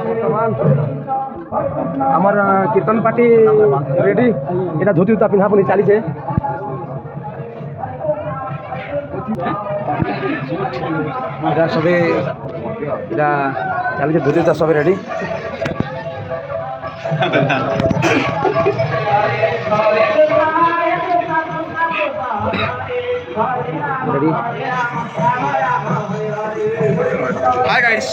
বর্তমান আমার কীর্তন party ready. এটা ধুতি উতা পিন্ধাপুনি চালিছে। এটা সবে এটা চালিছে ধুতি উতা সবে রেডি। Ready? Hi guys.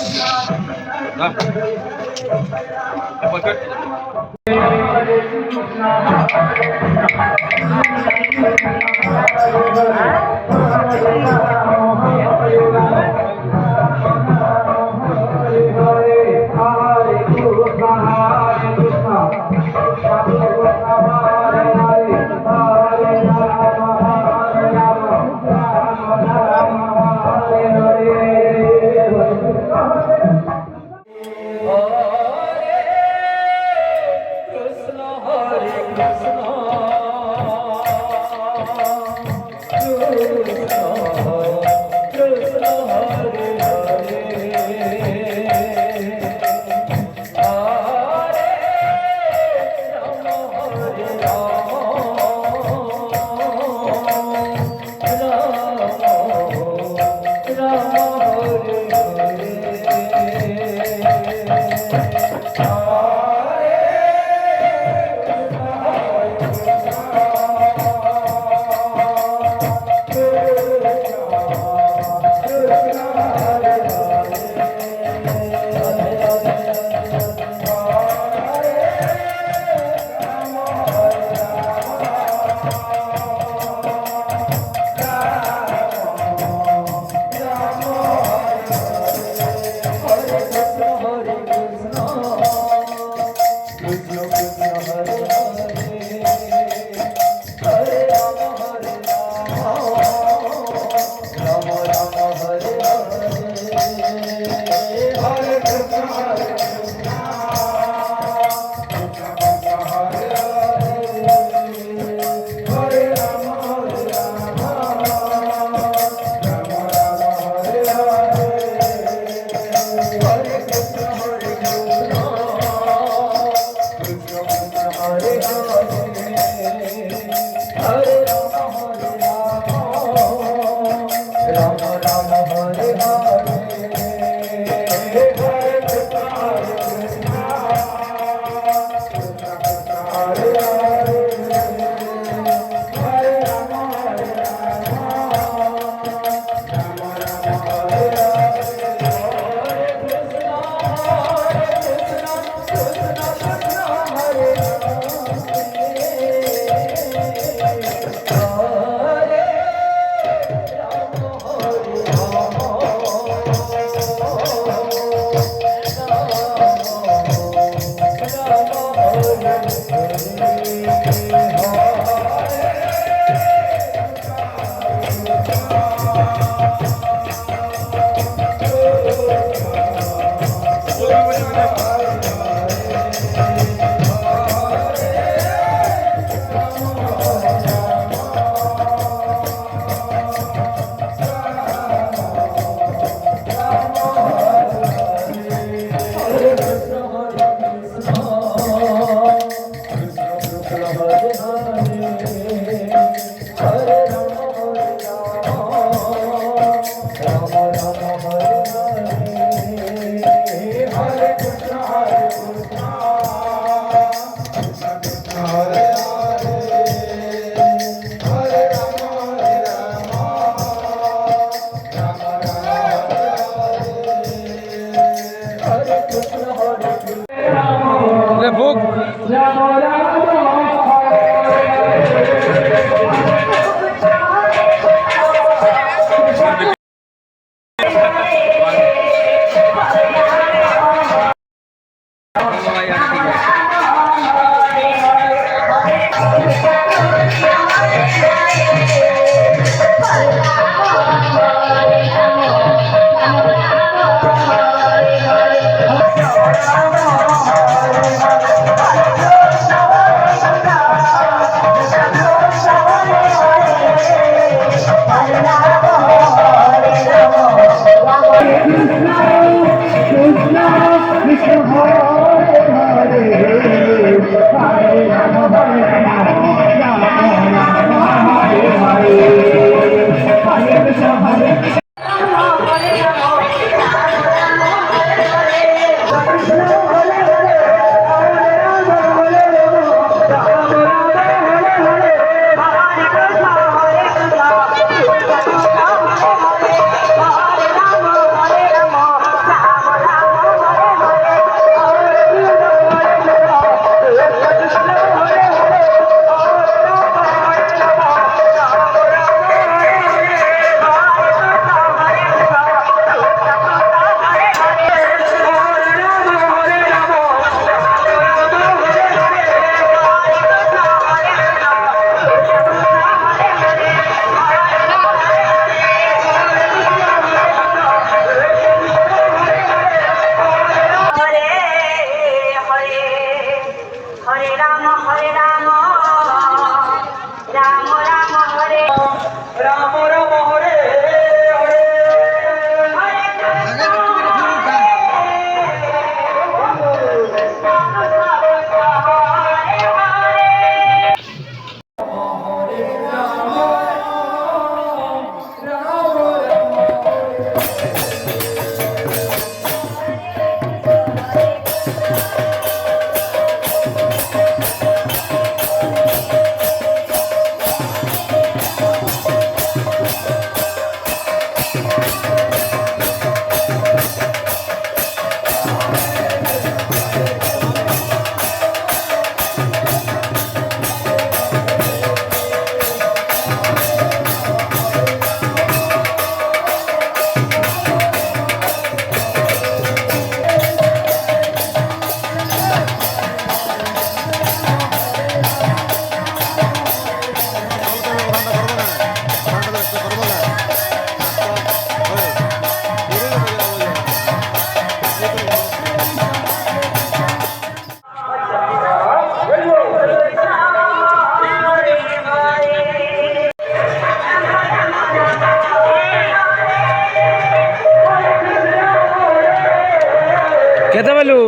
কেতে বলু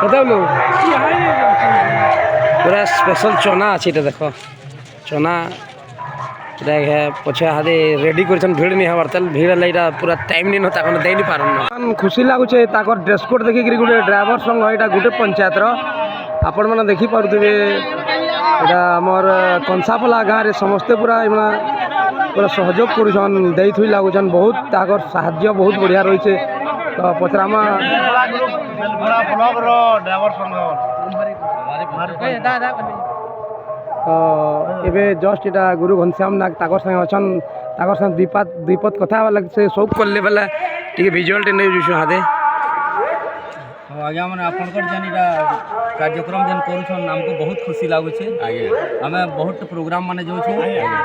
কেতে বলু পুরা স্পেশাল চনা আছে এটা দেখো চনা এটা পছে হাতে রেডি করছেন ভিড় নি হবার তাহলে ভিড় হলে এটা পুরা টাইম নি না তখন দেই নি পারন না খুশি লাগুছে তাকর ড্রেস কোড দেখিকি গোটে ড্রাইভর সংঘ এটা গোটে পঞ্চায়েতর আপন মানে দেখি পারুথিবে এটা আমার কনসাপলা গাঁরে সমস্তে পুরা এমা পুরা সহযোগ করুছন দেই থুই লাগুছন বহুত তাকর সাহায্য বহুত বঢ়িয়া রয়েছে তো পচরামা তো এবে জস্ট এটা গুরু ঘনশ্যাম নাগ তাকর সাথে অছন তাকর সাথে দ্বিপদ কথা হওয়া লাগছে সব করলে বেলা টিকে ভিজুয়ালটা নেই যুছু হাতে আজ্ঞା ମାନେ ଆପଣଙ୍କର ଯେନ୍ ଇଟା କାର୍ଯ୍ୟକ୍ରମ ଯେନ୍ କରୁଛନ୍ ଆମକୁ ବହୁତ ଖୁସି ଲାଗୁଛେ ଆମେ ବହୁତ ପ୍ରୋଗ୍ରାମ ମାନେ ଯାଉଛୁ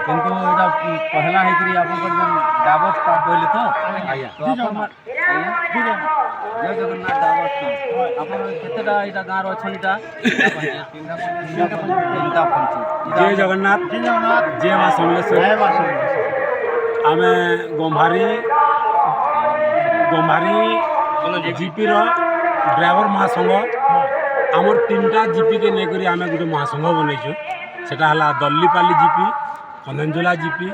କିନ୍ତୁ ଏଇଟା ପହଲା ହେଇକରି ଆପଣଙ୍କର ଯେନ୍ ଡାବର ଷ୍ଟାଫ୍ କହିଲେ ତ ଜୟ ଜଗନ୍ନାଥ ଡାବର ଷ୍ଟାଫ୍ ଆପଣ କେତେଟା ଏଇଟା ଗାଁର ଅଛନ୍ ଇଟା ତିନିଟା ପଞ୍ଚାୟତ ଜୟ ଜଗନ୍ନାଥ ଜୟ ମା ସମଲେଶ୍ୱରୀ ଆମେ ଗମ୍ଭାରୀ ଜିପିର ଡ୍ରାଇଭର ମହାସଂଘ ଆମର ତିନିଟା ଜିପିକେ ନେଇକରି ଆମେ ଗୋଟେ ମହାସଂଘ ବନେଇଛୁ ସେଟା ହେଲା ଦଲ୍ଲିପାଲି ଜିପି କନ୍ଦଞ୍ଜଲା ଜିପି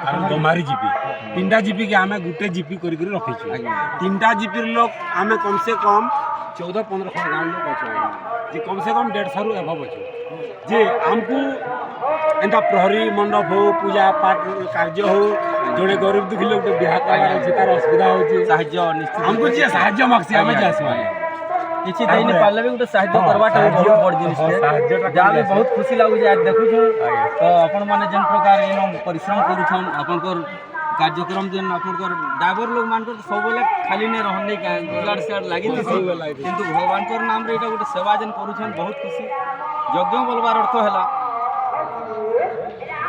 ଆଉ ଗମ୍ଭାରୀ ଜିପି ତିନିଟା ଜିପିକେ ଆମେ ଗୋଟେ ଜିପି କରିକିରି ରଖିଛୁ ତିନିଟା ଜିପିର ଲୋକ ଆମେ କମସେ କମ୍ 14-15 ଖଣ୍ଡ ଗାଁ ଲୋକ ଅଛୁ ଯେ କମସେ କମ୍ 150ରୁ ଏଭବ ଅଛୁ ଯେ ଆମକୁ ଏନ୍ତା ପ୍ରହରୀ ମଣ୍ଡପ ହଉ ପୂଜା ପାଠ କାର୍ଯ୍ୟ ହଉ ଜଣେ ଗରିବ ଦୁଃଖୀ ଲୋକ ବିହା କରିବାର ଅଛି ତାର ଅସୁବିଧା ହେଉଛି ସାହାଯ୍ୟ ନିଶ୍ଚିତ ଆମକୁ ଯିଏ ସାହାଯ୍ୟ ମାଗସି ଆମେ ଯାଏସୁଁ କିଛି ଦେଇନି ପାରିଲେ ବି ଗୋଟେ ସାହାଯ୍ୟ କରବାଟା ବହୁତ ବଡ଼ ଜିନିଷଟେ ଯାହା ବି ବହୁତ ଖୁସି ଲାଗୁଛି ଆଜି ଦେଖୁଛୁ ତ ଆପଣମାନେ ଯେନ୍ ପ୍ରକାର ଇନ ପରିଶ୍ରମ କରୁଛନ୍ ଆପଣଙ୍କର କାର୍ଯ୍ୟକ୍ରମ ଯେନ୍ ଆପଣଙ୍କର ଡ୍ରାଇଭର ଲୋକମାନଙ୍କର ସବୁବେଳେ ଖାଲି ନେଇ ରହନି ଇଆଡ଼େ ସିଆଡ଼େ ଲାଗିଥିସି କିନ୍ତୁ ଭଗବାନଙ୍କର ନାମରେ ଏଇଟା ଗୋଟେ ସେବା ଯେନ୍ କରୁଛନ୍ ବହୁତ ଖୁସି ଯଜ୍ଞ ବୋଲବାର ଅର୍ଥ ହେଲା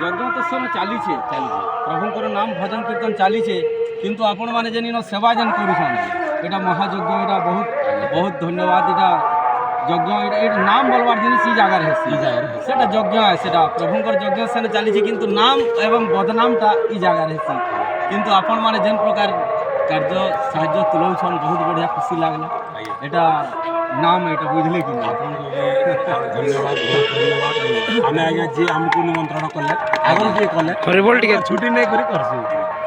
ଯଜ୍ଞ ତ ସେନ ଚାଲିଛେ ପ୍ରଭୁଙ୍କର ନାମ ଭଜନ କୀର୍ତ୍ତନ ଚାଲିଛେ କିନ୍ତୁ ଆପଣମାନେ ଯେନ୍ ଇନ ସେବା ଯେନ୍ କରୁଛନ୍ এটা মহাযজ্ঞ এটা বহুত ধন্যবাদ এটা যজ্ঞ এটা নাম বলবার জিনিস এই জায়গায় হেসি সেটা যজ্ঞ সেটা প্রভুঙ্কর যজ্ঞ সেনে চালিছে কিন্তু নাম এবং বদনামটা এই জায়গায় হেসি কিন্তু আপন মানে যেন প্রকার କାର୍ଯ୍ୟ ସାହାଯ୍ୟ ତୁଲାଉଛନ୍ ବହୁତ ବଢ଼ିଆ ଖୁସି ଲାଗିଲା এটা নাম এটা বুঝলে কি না ଆପଣଙ୍କୁ ବି ଧନ୍ୟବାଦ ବହୁତ ଧନ୍ୟବାଦ ଆମେ ଆଜ୍ଞା ଯିଏ ଆମକୁ ନିମନ୍ତ୍ରଣ କଲେ ଆଗରୁ ଯିଏ କଲେ ହରିବୋଲ ଟିକେ ଛୁଟି ନେଇକରି କରଛୁ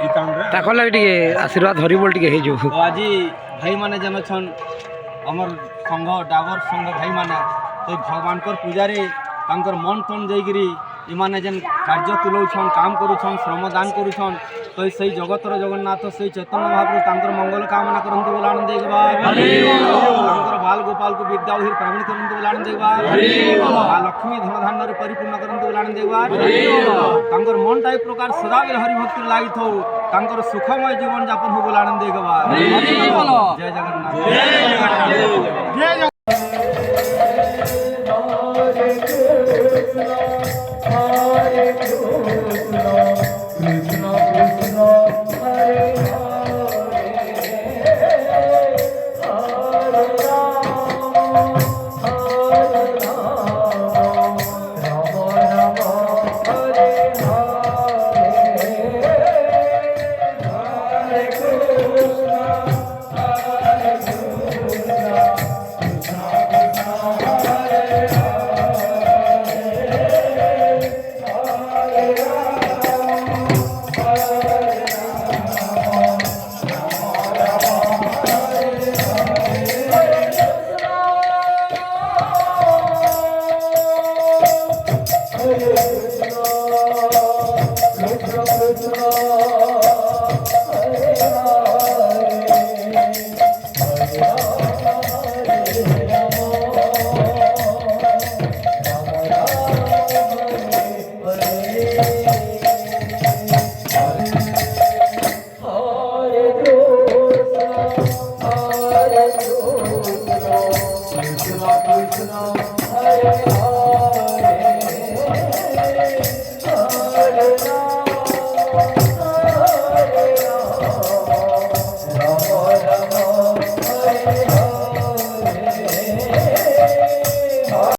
এই କାମରେ ତାକର୍ ଲାଗି ଟିକେ ଆଶୀର୍ବାଦ ହରିବୋଲ ଟିକେ ହେଇଯିବ তো আজি ଭାଇମାନେ ଯେନ୍ ଅଛନ୍ ଆମର ସଂଘ ଡାବର ସଂଘ ଭାଇମାନେ ତ ଭଗବାନଙ୍କର ପୂଜାରେ ତାଙ୍କର ମନ ତନ ଯାଇକିରି ଏମାନେ ଯେନ୍ କାର୍ଯ୍ୟ ତୁଲାଉଛନ୍ କାମ କରୁଛନ୍ ଶ୍ରମଦାନ କରୁଛନ୍ ତ ସେଇ ଜଗତର ଜଗନ୍ନାଥ ସେଇ ଚୈତନ୍ୟ ମହାପ୍ରଭୁ ତାଙ୍କର ମଙ୍ଗଳ କାମନା କରନ୍ତୁ ବୋଲି ଆନନ୍ଦ ଦେବା ତାଙ୍କର ବାଲ ଗୋପାଳକୁ ବିଦ୍ୟା ଉହିର ପ୍ରାଣୀ କରନ୍ତୁ ବୋଲି ଆନନ୍ଦ ଦେବା ମା ଲକ୍ଷ୍ମୀ ଧନ ଧାନ୍ୟରେ ପରିପୂର୍ଣ୍ଣ କରନ୍ତୁ ବୋଲି ଆନନ୍ଦ ଦେବା ତାଙ୍କର ମନଟା ଏ ପ୍ରକାର ସଦାବେଳେ ହରିଭକ୍ତିରେ ଲାଗିଥାଉ ତାଙ୍କର ସୁଖମୟ ଜୀବନ ଯାପନ ହଉ ବୋଲି ଆନନ୍ଦ ଦେବା ଜୟ ଜଗନ୍ନାଥ Krishna